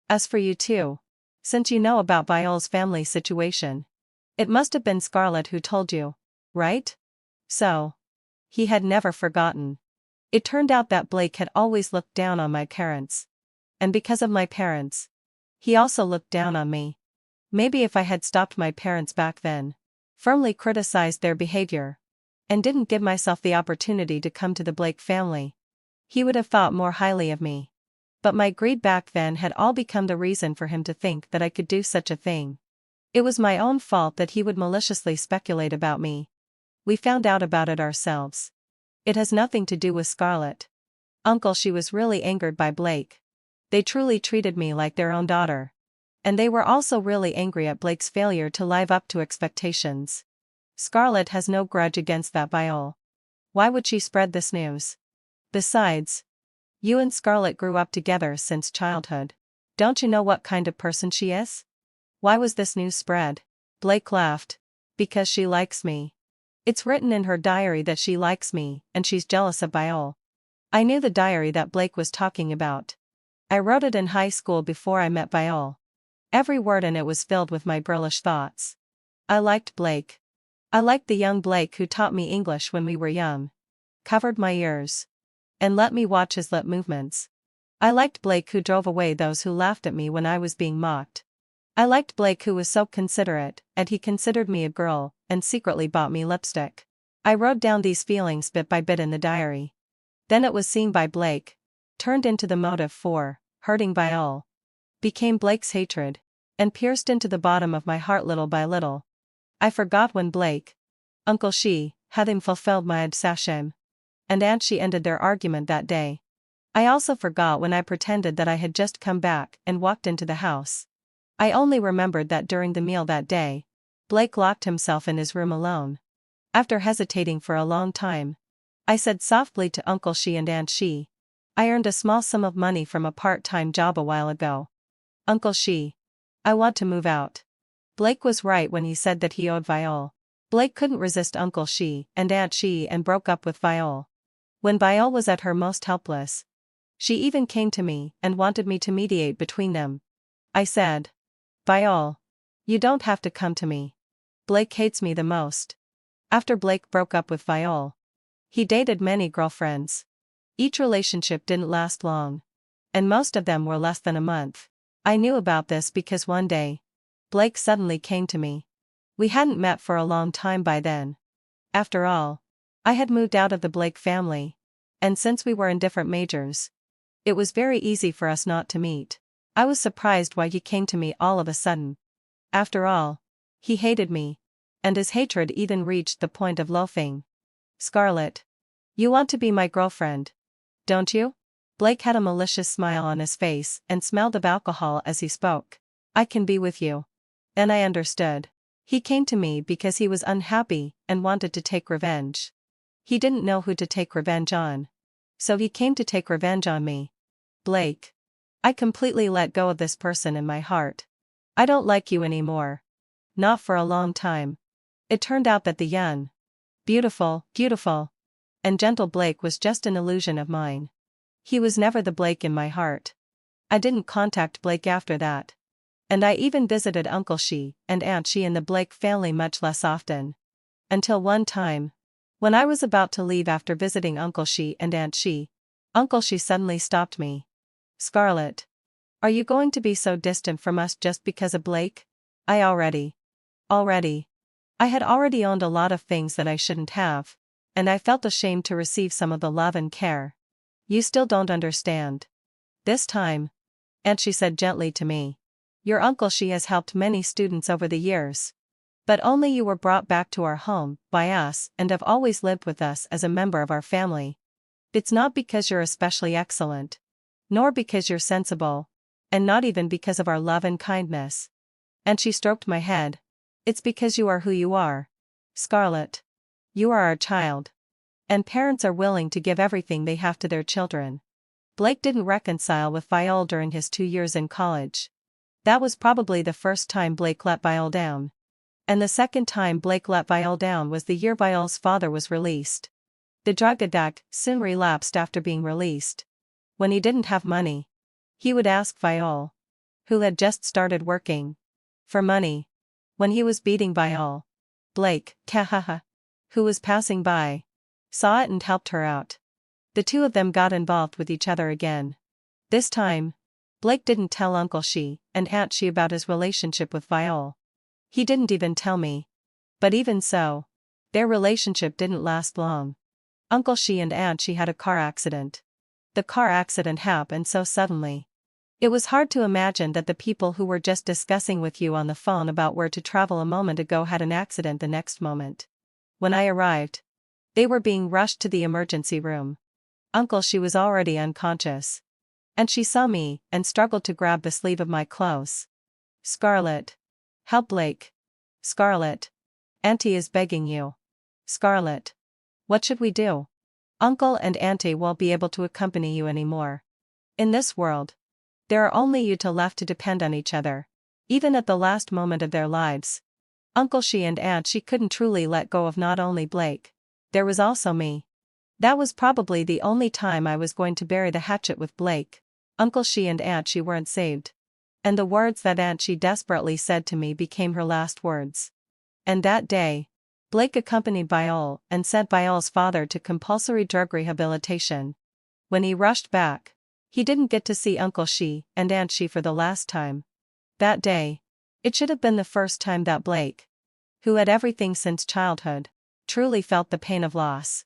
As for you too, since you know about Viole's family situation, it must have been Scarlett who told you, right? So, he had never forgotten. It turned out that Blake had always looked down on my parents. And because of my parents, he also looked down on me. Maybe if I had stopped my parents back then, firmly criticized their behavior, and didn't give myself the opportunity to come to the Blake family, he would have thought more highly of me. But my greed back then had all become the reason for him to think that I could do such a thing. It was my own fault that he would maliciously speculate about me. We found out about it ourselves. It has nothing to do with Scarlett. Uncle She was really angered by Blake. They truly treated me like their own daughter. And they were also really angry at Blake's failure to live up to expectations. Scarlett has no grudge against that Viole. Why would she spread this news? Besides, you and Scarlett grew up together since childhood. Don't you know what kind of person she is? Why was this news spread? Blake laughed. Because she likes me. It's written in her diary that she likes me and she's jealous of Viole. I knew the diary that Blake was talking about. I wrote it in high school before I met Viole. Every word in it was filled with my girlish thoughts. I liked Blake. I liked the young Blake who taught me English when we were young, covered my ears, and let me watch his lip movements. I liked Blake who drove away those who laughed at me when I was being mocked. I liked Blake who was so considerate, and he considered me a girl, and secretly bought me lipstick. I wrote down these feelings bit by bit in the diary. Then it was seen by Blake, turned into the motive for hurting Viole, became Blake's hatred, and pierced into the bottom of my heart little by little. I forgot when Blake, Uncle She, having fulfilled my obsession, and Aunt She ended their argument that day. I also forgot when I pretended that I had just come back and walked into the house. I only remembered that during the meal that day, Blake locked himself in his room alone. After hesitating for a long time, I said softly to Uncle She and Aunt She, I earned a small sum of money from a part-time job a while ago. Uncle She, I want to move out. Blake was right when he said that he owed Viole. Blake couldn't resist Uncle She and Aunt She and broke up with Viole. When Viole was at her most helpless, she even came to me and wanted me to mediate between them. I said, Viole, you don't have to come to me. Blake hates me the most. After Blake broke up with Viole, he dated many girlfriends. Each relationship didn't last long, and most of them were less than a month. I knew about this because one day, Blake suddenly came to me. We hadn't met for a long time by then. After all, I had moved out of the Blake family, and since we were in different majors, it was very easy for us not to meet. I was surprised why he came to me all of a sudden. After all, he hated me, and his hatred even reached the point of loathing. Scarlett, you want to be my girlfriend, don't you? Blake had a malicious smile on his face and smelled of alcohol as he spoke. I can be with you. And I understood. He came to me because he was unhappy and wanted to take revenge. He didn't know who to take revenge on. So he came to take revenge on me. Blake. I completely let go of this person in my heart. I don't like you anymore. Not for a long time. It turned out that the young, beautiful, and gentle Blake was just an illusion of mine. He was never the Blake in my heart. I didn't contact Blake after that. And I even visited Uncle She and Aunt She and the Blake family much less often. Until one time, when I was about to leave after visiting Uncle She and Aunt She, Uncle She suddenly stopped me. Scarlett. Are you going to be so distant from us just because of Blake? I already. I had already owned a lot of things that I shouldn't have, and I felt ashamed to receive some of the love and care. You still don't understand. This time, Aunt She said gently to me. Your Uncle She has helped many students over the years. But only you were brought back to our home by us and have always lived with us as a member of our family. It's not because you're especially excellent. Nor because you're sensible. And not even because of our love and kindness. And she stroked my head. It's because you are who you are. Scarlett. You are our child. And parents are willing to give everything they have to their children. Blake didn't reconcile with Viole during his 2 years in college. That was probably the first time Blake let Viole down. And the second time Blake let Viole down was the year Viole's father was released. The drug addict soon relapsed after being released. When he didn't have money, he would ask Viole, who had just started working, for money. When he was beating Viole, Blake, who was passing by, saw it and helped her out. The two of them got involved with each other again. This time, Blake didn't tell Uncle She and Aunt She about his relationship with Viole. He didn't even tell me. But even so, their relationship didn't last long. Uncle She and Aunt She had a car accident. The car accident happened so suddenly. It was hard to imagine that the people who were just discussing with you on the phone about where to travel a moment ago had an accident the next moment. When I arrived, they were being rushed to the emergency room. Uncle She was already unconscious. And she saw me and struggled to grab the sleeve of my clothes. Scarlett. Help Blake. Scarlett. Auntie is begging you. Scarlett. What should we do? Uncle and Auntie won't be able to accompany you anymore. In this world, there are only you two left to depend on each other, even at the last moment of their lives. Uncle She and Aunt She couldn't truly let go of not only Blake. There was also me. That was probably the only time I was going to bury the hatchet with Blake. Uncle She and Aunt She weren't saved. And the words that Aunt She desperately said to me became her last words. And that day, Blake accompanied Viole and sent Viole's father to compulsory drug rehabilitation. When he rushed back, he didn't get to see Uncle She and Aunt She for the last time. That day, it should have been the first time that Blake, who had everything since childhood, truly felt the pain of loss.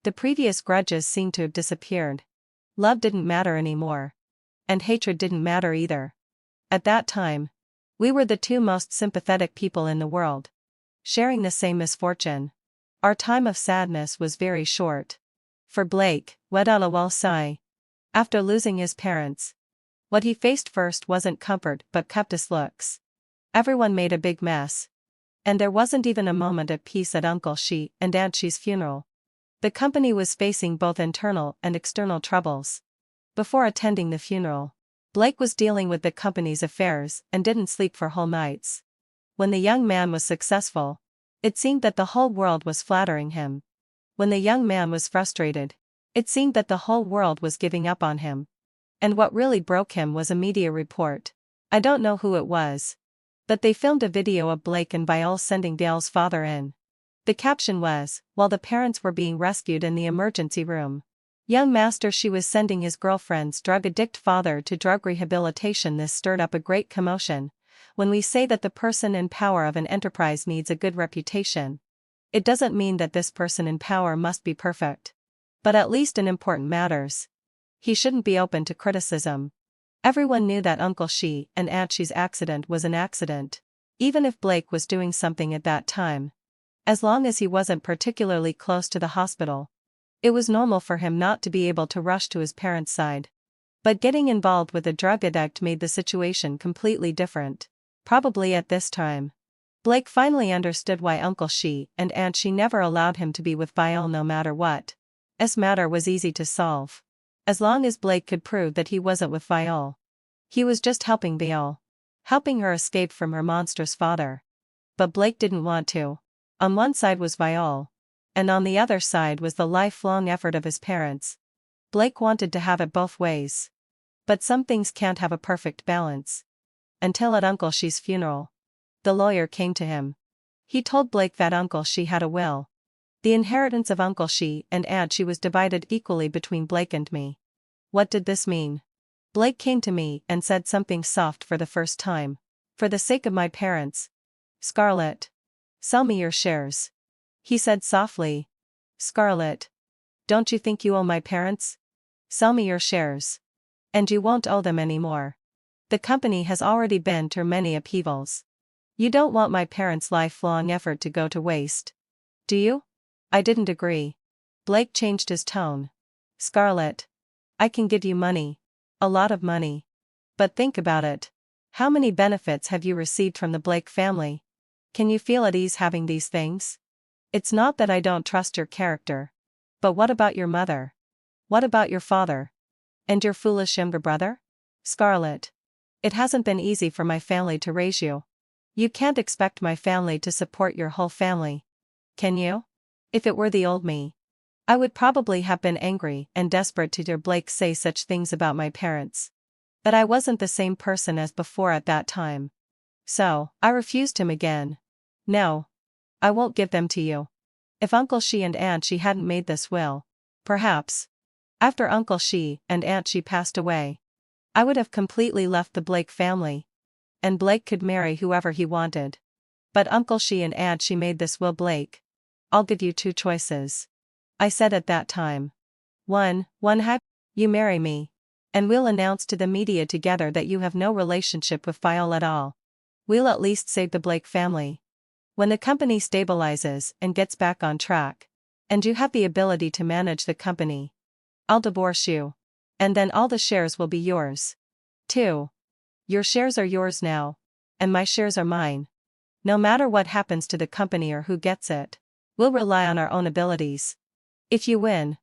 The previous grudges seemed to have disappeared. Love didn't matter anymore. And hatred didn't matter either. At that time, we were the two most sympathetic people in the world, sharing the same misfortune. Our time of sadness was very short. For Blake, sigh. After losing his parents, what he faced first wasn't comfort but covetous looks. Everyone made a big mess. And there wasn't even a moment of peace at Uncle She and Aunt She's funeral. The company was facing both internal and external troubles. Before attending the funeral, Blake was dealing with the company's affairs and didn't sleep for whole nights. When the young man was successful, it seemed that the whole world was flattering him. When the young man was frustrated, it seemed that the whole world was giving up on him. And what really broke him was a media report. I don't know who it was. But they filmed a video of Blake and Viole sending Viole's father in. The caption was, while the parents were being rescued in the emergency room, young Master She was sending his girlfriend's drug-addict father to drug rehabilitation. This stirred up a great commotion. When we say that the person in power of an enterprise needs a good reputation, it doesn't mean that this person in power must be perfect. But at least in important matters, he shouldn't be open to criticism. Everyone knew that Uncle She and Aunt She's accident was an accident, even if Blake was doing something at that time. As long as he wasn't particularly close to the hospital, it was normal for him not to be able to rush to his parents' side. But getting involved with a drug addict made the situation completely different. Probably at this time, Blake finally understood why Uncle She and Aunt She never allowed him to be with Viole no matter what. This matter was easy to solve. As long as Blake could prove that he wasn't with Viole. He was just helping Viole. Helping her escape from her monstrous father. But Blake didn't want to. On one side was Viole. And on the other side was the lifelong effort of his parents. Blake wanted to have it both ways. But some things can't have a perfect balance. Until at Uncle She's funeral. The lawyer came to him. He told Blake that Uncle She had a will. The inheritance of Uncle She and Aunt She was divided equally between Blake and me. What did this mean? Blake came to me and said something soft for the first time. For the sake of my parents. Scarlett. Sell me your shares. He said softly. Scarlett. Don't you think you owe my parents? Sell me your shares. And you won't owe them anymore. The company has already been through many upheavals. You don't want my parents' lifelong effort to go to waste. Do you? I didn't agree. Blake changed his tone. Scarlett. I can give you money. A lot of money. But think about it. How many benefits have you received from the Blake family? Can you feel at ease having these things? It's not that I don't trust your character. But what about your mother? What about your father? And your foolish younger brother? Scarlett. It hasn't been easy for my family to raise you. You can't expect my family to support your whole family. Can you? If it were the old me, I would probably have been angry and desperate to hear Blake say such things about my parents. But I wasn't the same person as before at that time. So, I refused him again. No. I won't give them to you. If Uncle She and Aunt She hadn't made this will, perhaps, after Uncle She and Aunt She passed away, I would have completely left the Blake family. And Blake could marry whoever he wanted. But Uncle She and Aunt She made this will. Blake. I'll give you two choices. I said at that time. One, you marry me. And we'll announce to the media together that you have no relationship with Viole at all. We'll at least save the Blake family. When the company stabilizes and gets back on track, and you have the ability to manage the company, I'll divorce you. And then all the shares will be yours. 2. Your shares are yours now. And my shares are mine. No matter what happens to the company or who gets it, we'll rely on our own abilities. If you win,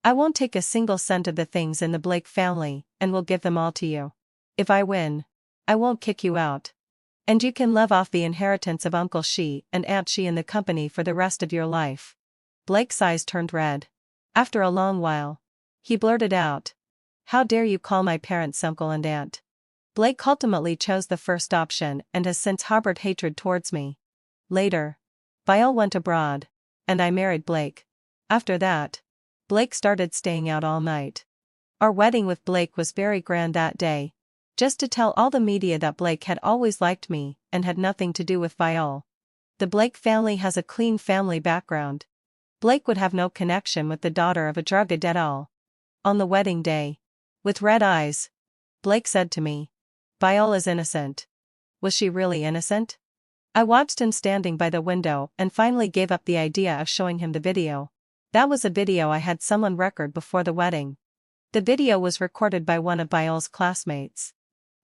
I won't take a single cent of the things in the Blake family and will give them all to you. If I win, I won't kick you out. And you can live off the inheritance of Uncle She and Aunt She in the company for the rest of your life. Blake's eyes turned red. After a long while, he blurted out. How dare you call my parents uncle and aunt? Blake ultimately chose the first option and has since harbored hatred towards me. Later, Viole went abroad, and I married Blake. After that, Blake started staying out all night. Our wedding with Blake was very grand that day. Just to tell all the media that Blake had always liked me and had nothing to do with Viole. The Blake family has a clean family background. Blake would have no connection with the daughter of a drug addict at all. On the wedding day, with red eyes, Blake said to me, Viole is innocent. Was she really innocent? I watched him standing by the window and finally gave up the idea of showing him the video. That was a video I had someone record before the wedding. The video was recorded by one of Viole's classmates.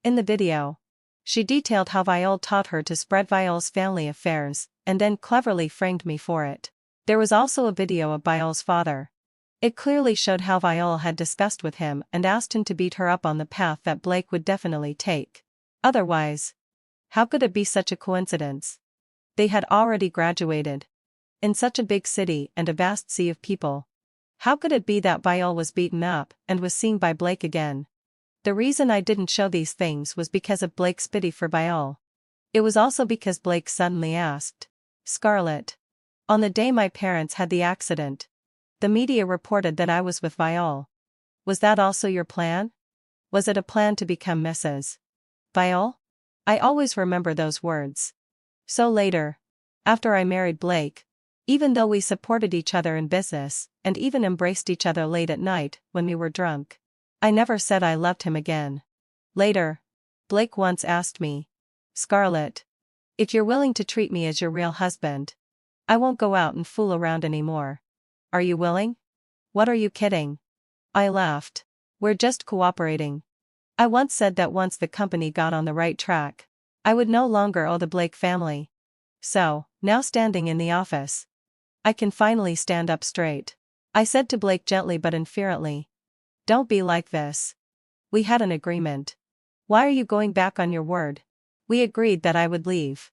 In the video, she detailed how Viole taught her to spread Viole's family affairs, and then cleverly framed me for it. There was also a video of Viole's father. It clearly showed how Viole had discussed with him and asked him to beat her up on the path that Blake would definitely take. Otherwise, how could it be such a coincidence? They had already graduated. In such a big city and a vast sea of people. How could it be that Viole was beaten up and was seen by Blake again? The reason I didn't show these things was because of Blake's pity for Viole. It was also because Blake suddenly asked, Scarlett. On the day my parents had the accident, the media reported that I was with Viole. Was that also your plan? Was it a plan to become Mrs. Viole? I always remember those words. So later, after I married Blake, even though we supported each other in business, and even embraced each other late at night when we were drunk, I never said I loved him again. Later, Blake once asked me, Scarlett, if you're willing to treat me as your real husband, I won't go out and fool around anymore. Are you willing? What are you kidding? I laughed. We're just cooperating. I once said that once the company got on the right track, I would no longer owe the Blake family. So, now standing in the office, I can finally stand up straight. I said to Blake gently but inferently, Don't be like this. We had an agreement. Why are you going back on your word? We agreed that I would leave.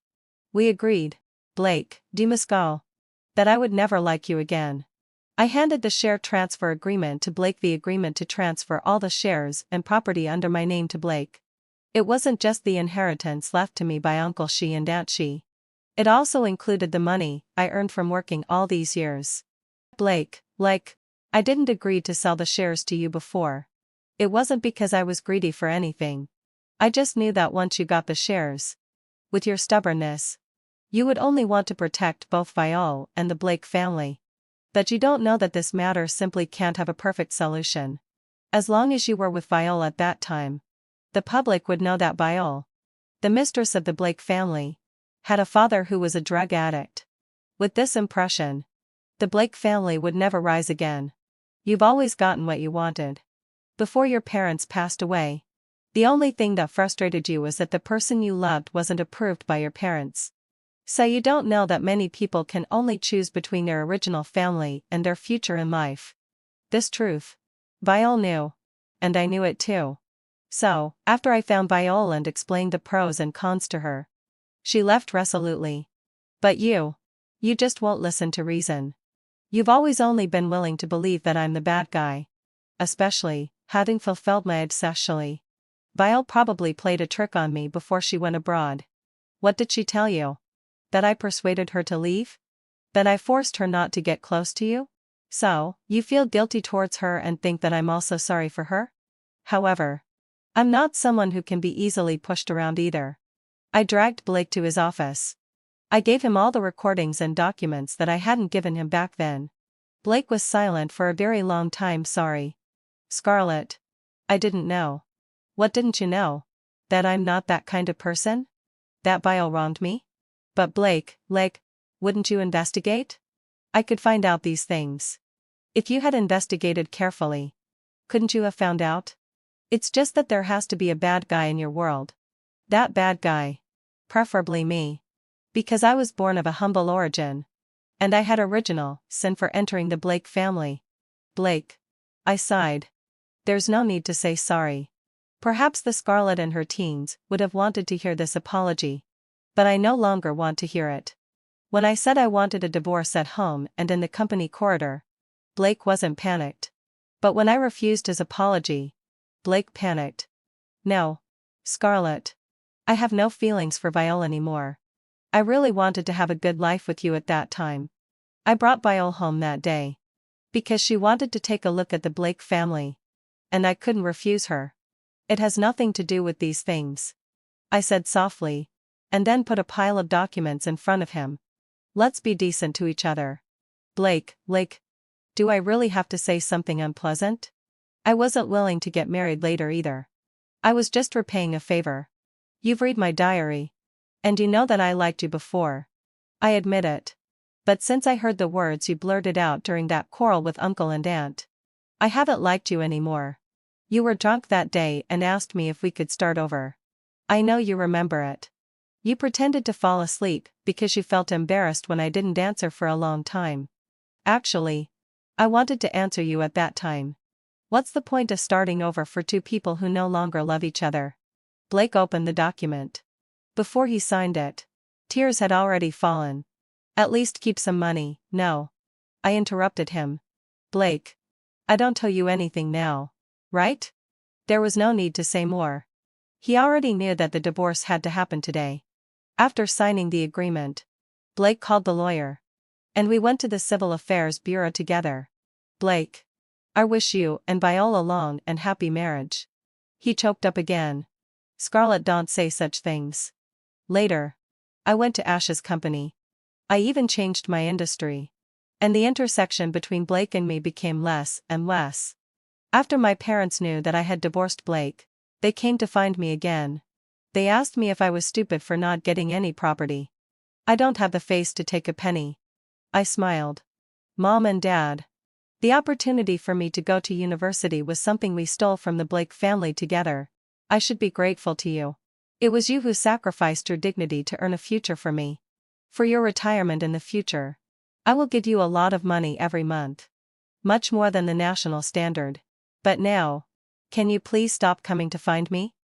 We agreed, Blake, du must go. That I would never like you again. I handed the share transfer agreement to Blake, the agreement to transfer all the shares and property under my name to Blake. It wasn't just the inheritance left to me by Uncle She and Aunt She. It also included the money I earned from working all these years. Blake, I didn't agree to sell the shares to you before. It wasn't because I was greedy for anything. I just knew that once you got the shares, with your stubbornness, you would only want to protect both Viole and the Blake family. But you don't know that this matter simply can't have a perfect solution. As long as you were with Viole at that time, the public would know that Viole, the mistress of the Blake family, had a father who was a drug addict. With this impression, the Blake family would never rise again. You've always gotten what you wanted. Before your parents passed away, the only thing that frustrated you was that the person you loved wasn't approved by your parents. So you don't know that many people can only choose between their original family and their future in life. This truth, Viole knew. And I knew it too. So, after I found Viole and explained the pros and cons to her, she left resolutely. But you just won't listen to reason. You've always only been willing to believe that I'm the bad guy. Especially, having fulfilled my obsession. Viole probably played a trick on me before she went abroad. What did she tell you? That I persuaded her to leave? That I forced her not to get close to you? So, you feel guilty towards her and think that I'm also sorry for her? However, I'm not someone who can be easily pushed around either. I dragged Blake to his office. I gave him all the recordings and documents that I hadn't given him back then. Blake was silent for a very long time. Sorry, Scarlett. I didn't know. What didn't you know? That I'm not that kind of person? That Viole wronged me? But Blake, wouldn't you investigate? I could find out these things. If you had investigated carefully, couldn't you have found out? It's just that there has to be a bad guy in your world. That bad guy. Preferably me. Because I was born of a humble origin. And I had original sin for entering the Blake family. Blake. I sighed. There's no need to say sorry. Perhaps the Scarlett in her teens would have wanted to hear this apology. But I no longer want to hear it. When I said I wanted a divorce at home and in the company corridor, Blake wasn't panicked. But when I refused his apology, Blake panicked. No, Scarlett. I have no feelings for Viole anymore. I really wanted to have a good life with you at that time. I brought Viole home that day. Because she wanted to take a look at the Blake family. And I couldn't refuse her. It has nothing to do with these things, I said softly, and then put a pile of documents in front of him. Let's be decent to each other. Blake, do I really have to say something unpleasant? I wasn't willing to get married later either. I was just repaying a favor. You've read my diary. And you know that I liked you before. I admit it. But since I heard the words you blurted out during that quarrel with Uncle and Aunt, I haven't liked you anymore. You were drunk that day and asked me if we could start over. I know you remember it. You pretended to fall asleep because you felt embarrassed when I didn't answer for a long time. Actually, I wanted to answer you at that time. What's the point of starting over for two people who no longer love each other? Blake opened the document. Before he signed it, tears had already fallen. At least keep some money. No. I interrupted him. Blake. I don't owe you anything now. Right? There was no need to say more. He already knew that the divorce had to happen today. After signing the agreement, Blake called the lawyer. And we went to the Civil Affairs Bureau together. Blake. I wish you and Viole a long and happy marriage. He choked up again. Scarlett, don't say such things. Later, I went to Ash's company. I even changed my industry. And the intersection between Blake and me became less and less. After my parents knew that I had divorced Blake, they came to find me again. They asked me if I was stupid for not getting any property. I don't have the face to take a penny. I smiled. Mom and Dad. The opportunity for me to go to university was something we stole from the Blake family together. I should be grateful to you. It was you who sacrificed your dignity to earn a future for me. For your retirement in the future, I will give you a lot of money every month. Much more than the national standard. But now, can you please stop coming to find me?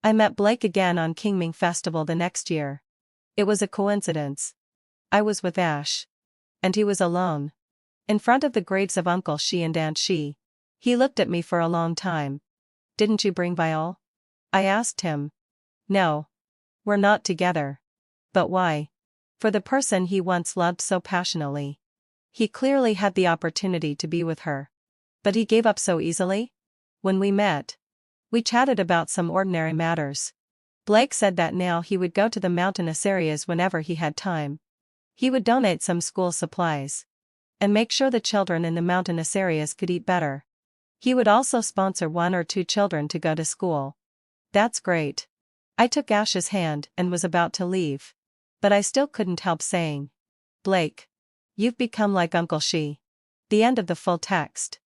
I met Blake again on Kingming Festival the next year. It was a coincidence. I was with Ash. And he was alone. In front of the graves of Uncle She and Aunt She. He looked at me for a long time. Didn't you bring Viole? I asked him. No. We're not together. But why? For the person he once loved so passionately. He clearly had the opportunity to be with her. But he gave up so easily? When we met, we chatted about some ordinary matters. Blake said that now he would go to the mountainous areas whenever he had time. He would donate some school supplies. And make sure the children in the mountainous areas could eat better. He would also sponsor 1 or 2 children to go to school. That's great. I took Ash's hand and was about to leave. But I still couldn't help saying, Blake, you've become like Uncle She. The end of the full text.